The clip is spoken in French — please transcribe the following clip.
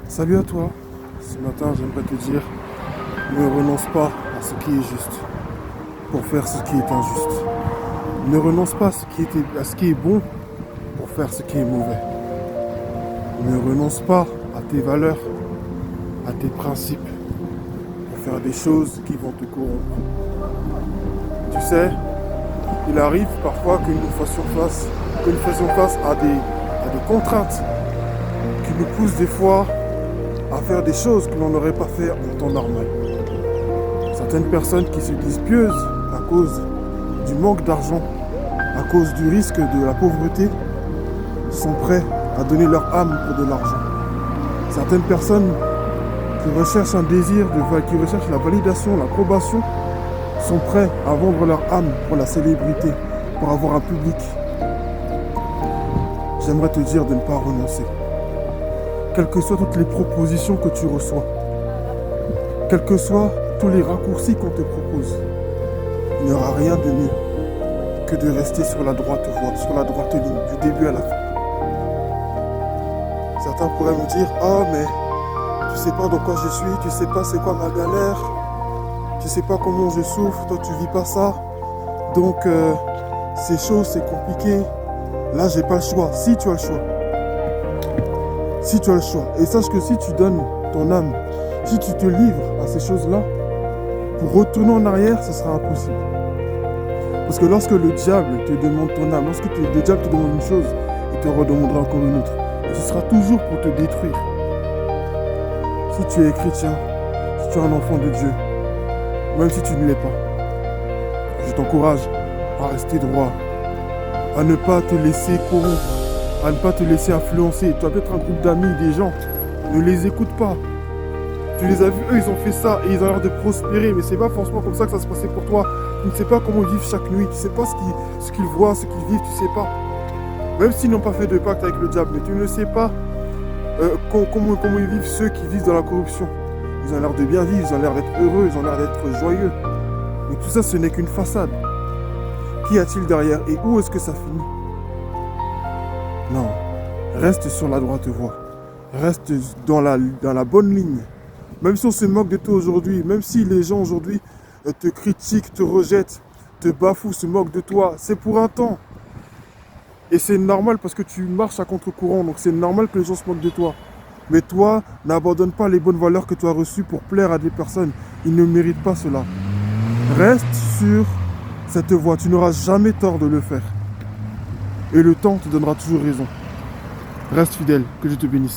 Salut à toi. Ce matin, j'aimerais te dire, ne renonce pas à ce qui est juste pour faire ce qui est injuste. Ne renonce pas à ce qui est bon pour faire ce qui est mauvais. Ne renonce pas à tes valeurs, à tes principes pour faire des choses qui vont te corrompre. Tu sais, il arrive parfois que nous fassions face à des contraintes qui nous poussent des fois à faire des choses que l'on n'aurait pas fait en temps normal. Certaines personnes qui se disent pieuses à cause du manque d'argent, à cause du risque de la pauvreté, sont prêts à donner leur âme pour de l'argent. Certaines personnes qui recherchent qui recherchent la validation, l'approbation, sont prêts à vendre leur âme pour la célébrité, pour avoir un public. J'aimerais te dire de ne pas renoncer. Quelles que soient toutes les propositions que tu reçois, quels que soient tous les raccourcis qu'on te propose, il n'y aura rien de mieux que de rester sur la droite voie, sur la droite ligne, du début à la fin. Certains pourraient me dire, oh mais tu sais pas dans quoi je suis, tu sais pas c'est quoi ma galère, tu sais pas comment je souffre, toi tu vis pas ça, donc c'est chaud, c'est compliqué, là j'ai pas le choix. Si tu as le choix. Si tu as le choix. Et sache que si tu donnes ton âme, si tu te livres à ces choses-là, pour retourner en arrière, ce sera impossible. Parce que lorsque le diable te demande ton âme, le diable te demande une chose, il te redemandera encore une autre. Et ce sera toujours pour te détruire. Si tu es chrétien, si tu es un enfant de Dieu, même si tu ne l'es pas, je t'encourage à rester droit, à ne pas te laisser corrompre, à ne pas te laisser influencer. Tu as peut-être un groupe d'amis, des gens, ne les écoute pas. Tu les as vus, eux ils ont fait ça et ils ont l'air de prospérer, mais c'est pas forcément comme ça que ça se passait pour toi. Tu ne sais pas comment ils vivent chaque nuit, tu sais pas ce qu'ils voient, ce qu'ils vivent, tu sais pas. Même s'ils n'ont pas fait de pacte avec le diable, mais tu ne sais pas comment ils vivent ceux qui vivent dans la corruption. Ils ont l'air de bien vivre, ils ont l'air d'être heureux, ils ont l'air d'être joyeux. Mais tout ça, ce n'est qu'une façade. Qu'y a-t-il derrière et où est-ce que ça finit? Non, reste sur la droite voie. Reste dans la bonne ligne. Même si on se moque de toi aujourd'hui, même si les gens aujourd'hui te critiquent, te rejettent, te bafouent, se moquent de toi, c'est pour un temps. Et c'est normal parce que tu marches à contre-courant, donc c'est normal que les gens se moquent de toi. Mais toi, n'abandonne pas les bonnes valeurs que tu as reçues pour plaire à des personnes. Ils ne méritent pas cela. Reste sur cette voie, tu n'auras jamais tort de le faire. Et le temps te donnera toujours raison. Reste fidèle, que je te bénisse.